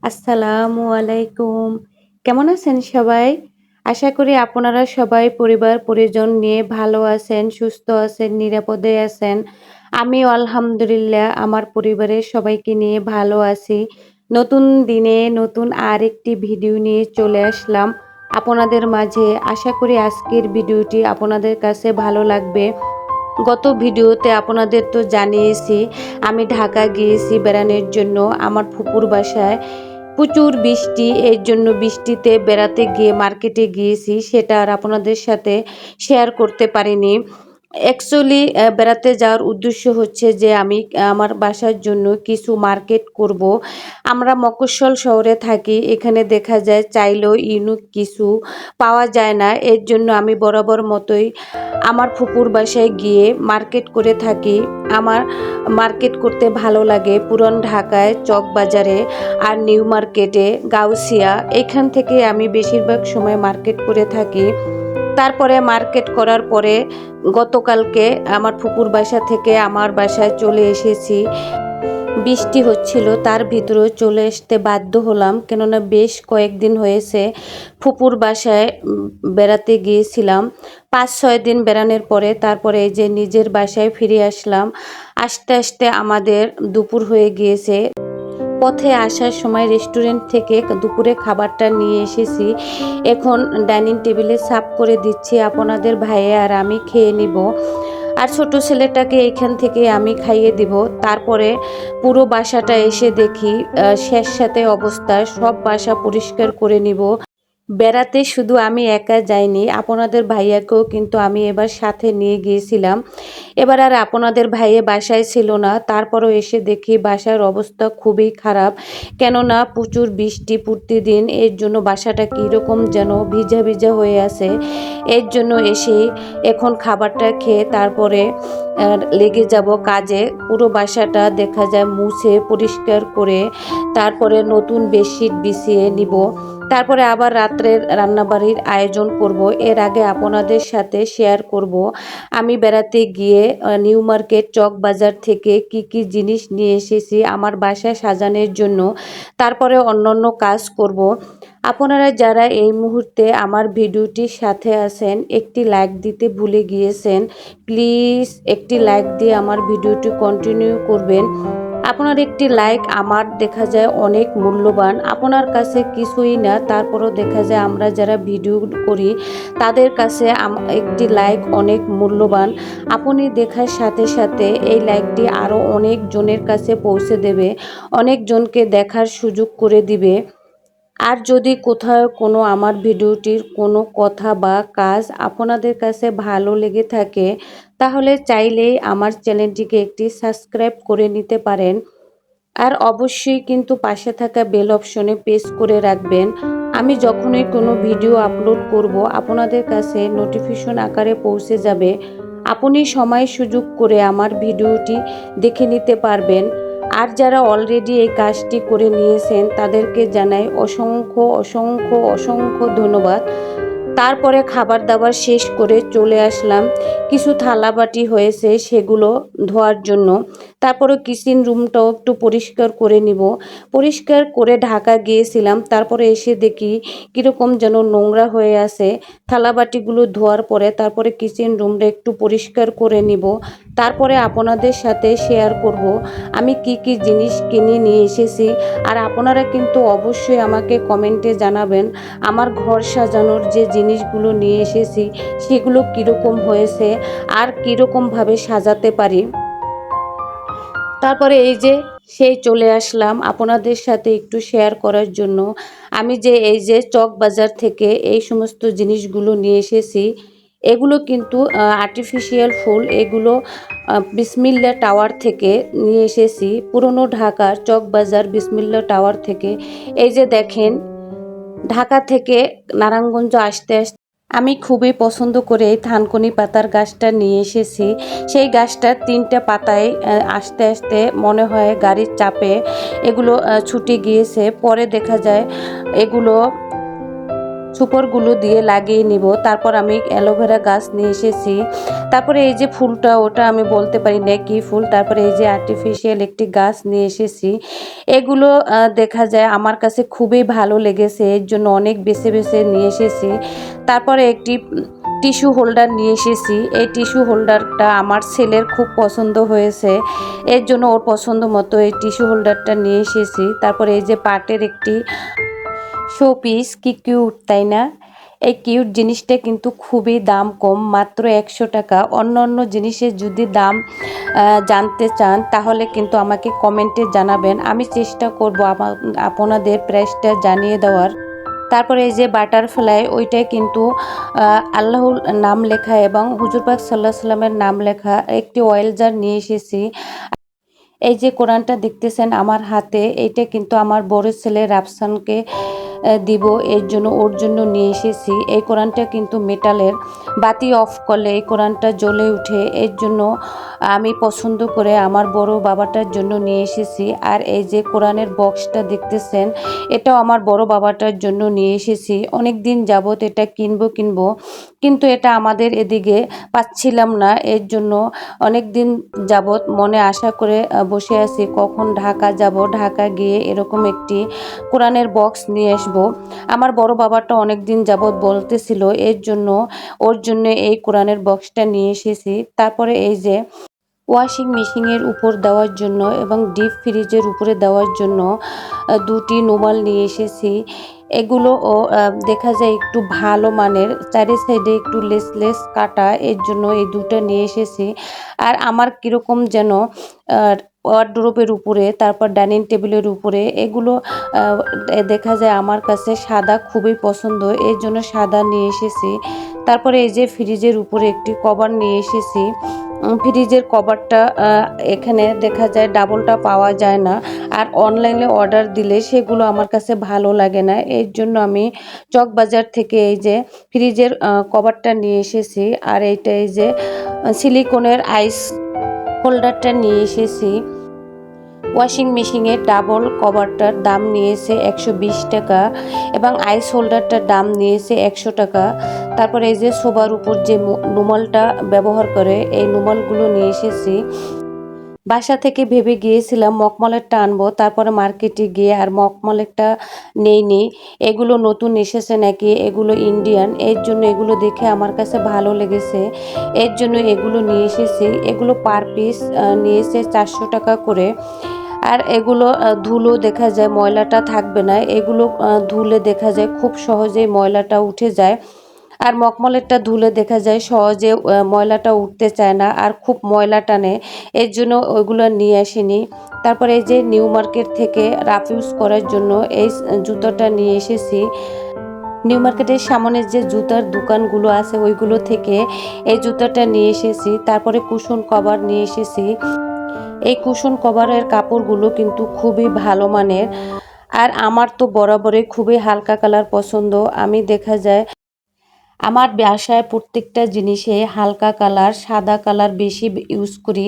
আসসালামু আলাইকুম। কেমন আছেন সবাই? আশা করি আপনারা সবাই পরিবার-পরিজন নিয়ে ভালো আছেন, সুস্থ আছেন, নিরাপদে আছেন। আমিও আলহামদুলিল্লাহ আমার পরিবারের সবাইকে নিয়ে ভালো আছি। নতুন দিনে নতুন আরেকটি ভিডিও নিয়ে চলে আসলাম আপনাদের মাঝে। আশা করি আজকের ভিডিওটি আপনাদের কাছে ভালো লাগবে। গত ভিডিওতে আপনাদের তো জানিয়েছি আমি ঢাকা গিয়েছি বেড়ানোর জন্য আমার ফুপুর বাসায়। প্রচুর বৃষ্টি, এর জন্য বৃষ্টিতে বেড়াতে গিয়ে মার্কেটে গিয়েছি, সেটা আর আপনাদের সাথে শেয়ার করতে পারিনি। অ্যাকচুয়ালি বেড়াতে যাওয়ার উদ্দেশ্য হচ্ছে যে আমি আমার বাসার জন্য কিছু মার্কেট করব। আমরা মফস্বল শহরে থাকি, এখানে দেখা যায় চাইলেও ইউনিক কিছু পাওয়া যায় না। এর জন্য আমি বরাবর মতোই আমার ফুপুর বাসায় গিয়ে মার্কেট করে থাকি। আমার মার্কেট করতে ভালো লাগে পুরান ঢাকায় চকবাজারে আর নিউ মার্কেটে, গাউসিয়া, এখান থেকে আমি বেশিরভাগ সময় মার্কেট করে থাকি। তারপরে মার্কেট করার পরে গতকালকে আমার ফুপুর বাসা থেকে আমার বাসায় চলে এসেছি। বৃষ্টি হচ্ছিল, তার ভিতরেও চলে আসতে বাধ্য হলাম, কেননা বেশ কয়েকদিন হয়েছে ফুপুর বাসায় বেড়াতে গিয়েছিলাম। ৫-৬ দিন বেড়ানোর পরে তারপরে এই যে নিজের বাসায় ফিরে আসলাম। আস্তে আস্তে আমাদের দুপুর হয়ে গিয়েছে। পথে আসার সময় রেস্টুরেন্ট থেকে দুপুরে খাবারটা নিয়ে এসেছি। এখন ডাইনিং টেবিলে সার্ভ করে দিচ্ছি, আপনাদের ভাইয়া আর আমি খেয়ে নিব। আর ছোট ছেলেটাকে এখান থেকে আমি খাইয়ে দিব। তারপরে পুরো বাসাটা এসে দেখি স্যাঁতস্যাঁতে অবস্থা, সব বাসা পরিষ্কার করে নিব। বেড়াতে শুধু আমি একা যাইনি, আপনাদের ভাইয়াকেও কিন্তু আমি এবার সাথে নিয়ে গিয়েছিলাম। এবার আর আপনাদের ভাইয়া বাসায় ছিল না, তারপরও এসে দেখি বাসার অবস্থা খুবই খারাপ, কেননা প্রচুর বৃষ্টি প্রতিদিন, এর জন্য বাসাটা কীরকম যেন ভিজা ভিজা হয়ে আছে। এর জন্য এসেই এখন খাবারটা খেয়ে তারপরে লেগে যাব কাজে। পুরো বাসাটা দেখা যায় মুছে পরিষ্কার করে তারপরে নতুন বেডশিট বিছিয়ে নিব। তারপরে আবার রাত্রের রান্নাবাড়ির আয়োজন করব। এর আগে আপনাদের সাথে শেয়ার করব আমি বেড়াতে গিয়ে নিউ মার্কেট চক বাজার থেকে কি কি জিনিস নিয়ে এসেছি আমার বাসায় সাজানোর জন্য। তারপরে অন্যান্য কাজ করব। আপনারা যারা এই মুহূর্তে আমার ভিডিওটির সাথে আছেন একটি লাইক দিতে ভুলে গিয়েছেন, প্লিজ একটি লাইক দিয়ে আমার ভিডিওটি কন্টিনিউ করবেন। আপনার একটি লাইক আমার দেখা যায় অনেক মূল্যবান, আপনার কাছে কিছুই না, তারপরও দেখা যায় আমরা যারা ভিডিও করি তাদের কাছে একটি লাইক অনেক মূল্যবান। আপনি দেখার সাথে সাথে এই লাইকটি আরও অনেক জনের কাছে পৌঁছে দেবে, অনেকজনকে দেখার সুযোগ করে দিবে। আর যদি কোথাও কোনো আমার ভিডিওটির কোনো কথা বা কাজ আপনাদের কাছে ভালো লেগে থাকে তাহলে চাইলেই আমার চ্যানেলটিকে একটি সাবস্ক্রাইব করে নিতে পারেন। আর অবশ্যই কিন্তু পাশে থাকা বেল অপশনে প্রেস করে রাখবেন। আমি যখনই কোনো ভিডিও আপলোড করব আপনাদের কাছে নোটিফিকেশন আকারে পৌঁছে যাবে। আপনি সময় সুযোগ করে আমার ভিডিওটি দেখে নিতে পারবেন। আর যারা অলরেডি এই কাজটি করে নিয়েছেন তাদেরকে জানাই অসংখ্য অসংখ্য অসংখ্য ধন্যবাদ। তারপরে খাবার দাবার শেষ করে চলে আসলাম, কিছু থালাবাটি হয়েছে সেগুলো ধোয়ার জন্য। তারপরে কিচেন রুমটাও একটু পরিষ্কার করে নিব। পরিষ্কার করে ঢাকা গিয়েছিলাম, তারপরে এসে দেখি কীরকম যেন নোংরা হয়ে আছে। থালাবাটিগুলো ধোয়ার পরে তারপরে কিচেন রুমটা একটু পরিষ্কার করে নিব। তারপরে আপনাদের সাথে শেয়ার করব আমি কি কি জিনিস কিনে নিয়ে এসেছি। আর আপনারা কিন্তু অবশ্যই আমাকে কমেন্টে জানাবেন আমার ঘর সাজানোর যে জিনিসগুলো নিয়ে এসেছি সেগুলো কীরকম হয়েছে আর কীরকমভাবে সাজাতে পারি। তারপরে এই যে সেই চলে আসলাম আপনাদের সাথে একটু শেয়ার করার জন্য। আমি যে এই যে চক বাজার থেকে এই সমস্ত জিনিসগুলো নিয়ে এসেছি, এগুলো কিন্তু আর্টিফিশিয়াল ফুল, এগুলো বিসমিল্লা টাওয়ার থেকে নিয়ে এসেছি, পুরনো ঢাকার চক বাজার বিসমিল্লা টাওয়ার থেকে। এই যে দেখেন, ঢাকা থেকে নারায়ণগঞ্জ আসতে আসতে আমি খুবই পছন্দ করে এই থানকুনি পাতার গাছটা নিয়ে এসেছি। সেই গাছটার 3টে পাতায় আস্তে আস্তে মনে হয় গাড়ির চাপে এগুলো ছুটে গিয়েছে, পরে দেখা যায় এগুলো সুপরগুলো দিয়ে লাগিয়ে নিব। তারপর আমি অ্যালোভেরা গাছ নিয়ে এসেছি। তারপরে এই যে ফুলটা, ওটা আমি বলতে পারি না কি ফুল। তারপরে এই যে আর্টিফিশিয়াল একটি গাছ নিয়ে এসেছি। এগুলো দেখা যায় আমার কাছে খুবই ভালো লেগেছে, এর জন্য অনেক বেছে বেছে নিয়ে এসেছি। তারপরে একটি টিস্যু হোল্ডার নিয়ে এসেছি। এই টিস্যু হোল্ডারটা আমার ছেলের খুব পছন্দ হয়েছে, এর জন্য ওর পছন্দ মতো এই টিস্যু হোল্ডারটা নিয়ে এসেছি। তারপরে এই যে পাটের একটি শো পিস, কি কিউট তাই না? এই কিউট জিনিসটা কিন্তু খুবই দাম কম, মাত্র 100 টাকা। অন্য অন্য জিনিসের যদি দাম জানতে চান তাহলে কিন্তু আমাকে কমেন্টে জানাবেন, আমি চেষ্টা করব আপনাদের প্রাইসটা জানিয়ে দেওয়ার। তারপরে এই যে বাটারফ্লাই, ওইটাই কিন্তু আল্লাহর নাম লেখা এবং হুজুর পাক সাল্লাল্লাহু আলাইহি সাল্লামের নাম লেখা। একটি অয়েল জার নিয়ে এসেছি। এই যে কোরআনটা দেখতেছেন আমার হাতে, এইটা কিন্তু আমার বড় ছেলে রাফসানকে দিব, এর জন্য ওর জন্য নিয়ে এসেছি। এই কোরআনটা কিন্তু মেটালের, বাতি অফ করলে এই কোরআনটা জ্বলে উঠে, এর জন্য আমি পছন্দ করে আমার বড় বাবাটার জন্য নিয়ে এসেছি। আর এই যে কোরআনের বক্সটা দেখতেছেন, এটাও আমার বড় বাবাটার জন্য নিয়ে এসেছি। অনেক দিন যাবত এটা কিনবো কিন্তু এটা আমাদের এদিকে পাচ্ছিলাম না, এর জন্য অনেক দিন যাবত মনে আশা করে বসে আছি কখন ঢাকা যাব, ঢাকা গিয়ে এরকম একটি কোরআনের বক্স নিয়ে আসবো। আমার বড় বাবাটা অনেক দিন যাবত বলতেছিল, এর জন্য ওর জন্য এই কোরআনের বক্সটা নিয়ে এসেছি। তারপরে এই যে ওয়াশিং মেশিনের উপর দেওয়ার জন্য এবং ডিপ ফ্রিজের উপরে দেওয়ার জন্য দুটি রুমাল নিয়ে এসেছি। এগুলো দেখা যায় একটু ভালো মানের, চারি সাইডে একটু লেস কাটা, এর জন্য এই দুটো নিয়ে এসেছি। আর আমার কীরকম যেন ওয়ারড্রোবের উপরে, তারপর ডাইনিং টেবিলের উপরে এগুলো দেখা যায় আমার কাছে সাদা খুবই পছন্দ, এর জন্য সাদা নিয়ে এসেছি। তারপরে এই যে ফ্রিজের উপরে একটি কভার নিয়ে এসেছি। ফ্রিজের কভারটা এখানে দেখা যায় ডাবলটা পাওয়া যায় না, আর অনলাইনে অর্ডার দিলে সেগুলো আমার কাছে ভালো লাগে না, এর জন্য আমি চকবাজার থেকে এই যে ফ্রিজের কভারটা নিয়ে এসেছি। আর এইটা এই যে সিলিকনের আইস হোল্ডারটা নিয়ে এসেছি। ওয়াশিং মেশিনের ডাবল কভারটার দাম নিয়েছে 120 টাকা এবং আইস হোল্ডারটার দাম নিয়েছে 100 টাকা। তারপরে এই যে সোফার উপর যে রুমালটা ব্যবহার করে, এই রুমালগুলো নিয়ে এসেছি। বাসা থেকে ভেবে গিয়েছিলাম মখমলেরটা আনবো, তারপরে মার্কেটে গিয়ে আর মখমলেরটা নেইনি। এগুলো নতুন এসেছে নাকি, এগুলো ইন্ডিয়ান, এর জন্য এগুলো দেখে আমার কাছে ভালো লেগেছে, এর জন্য এগুলো নিয়ে এসেছি। এগুলো পার পিস নিয়েছে 400 টাকা করে। আর এগুলো ধুলো দেখা যায় ময়লাটা থাকবে না, এগুলো ধুলে দেখা যায় খুব সহজেই ময়লাটা উঠে যায়। আর মখমলেরটা ধুলে দেখা যায় সহজে ময়লাটা উঠতে চায় না আর খুব ময়লা টানে, এর জন্য ওইগুলো নিয়ে আসিনি। তারপরে এই যে নিউ মার্কেট থেকে রাফ ইউজ করার জন্য এই জুতোটা নিয়ে এসেছি। নিউ মার্কেটের সামনে যে জুতার দোকানগুলো আছে ওইগুলো থেকে এই জুতাটা নিয়ে এসেছি। তারপরে কুশন কভার নিয়ে এসেছি। এই কুশন কভারের কাপড়গুলো কিন্তু খুবই ভালো মানের। আর আমার তো বরাবরই খুবই হালকা কালার পছন্দ, আমি দেখা যায় আমার বাসায় প্রত্যেকটা জিনিসে হালকা কালার, সাদা কালার বেশি ইউজ করি।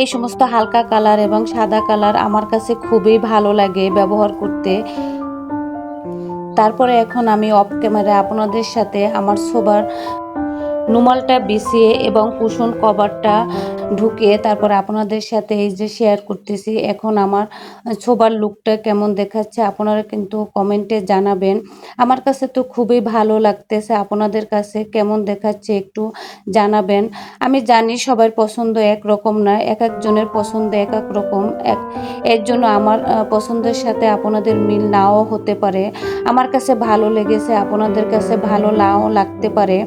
এই সমস্ত হালকা কালার এবং সাদা কালার আমার কাছে খুবই ভালো লাগে ব্যবহার করতে। তারপরে এখন আমি অফ ক্যামেরায় আপনাদের সাথে আমার সোফার রুমালটা বিছিয়ে এবং কুশন কভারটা ঢুকিয়ে তারপর আপনাদের সাথে এই যে শেয়ার করতেছি। এখন আমার সোফার লুকটা কেমন দেখাচ্ছে আপনারা কিন্তু কমেন্টে জানাবেন। আমার কাছে তো খুবই ভালো লাগতেছে, আপনাদের কাছে কেমন দেখাচ্ছে একটু জানাবেন। আমি জানি সবার পছন্দ একরকম না, এক একজনের পছন্দ এক এক রকম, এর জন্য আমার পছন্দের সাথে আপনাদের মিল নাও হতে পারে। আমার কাছে ভালো লেগেছে, আপনাদের কাছে ভালো নাও লাগতে পারে।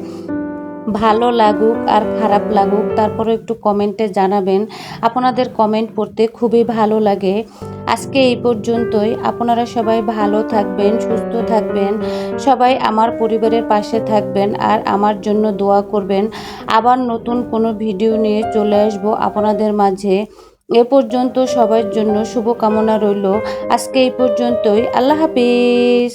ভালো লাগুক আর খারাপ লাগুক তারপরে একটু কমেন্টে জানাবেন, আপনাদের কমেন্ট পড়তে খুবই ভালো লাগে। আজকে এই পর্যন্তই, আপনারা সবাই ভালো থাকবেন, সুস্থ থাকবেন, সবাই আমার পরিবারের পাশে থাকবেন আর আমার জন্য দোয়া করবেন। আবার নতুন কোনো ভিডিও নিয়ে চলে আসব আপনাদের মাঝে। এ পর্যন্ত সবার জন্য শুভকামনা রইল। আজকে এই পর্যন্তই, আল্লাহ হাফিজ।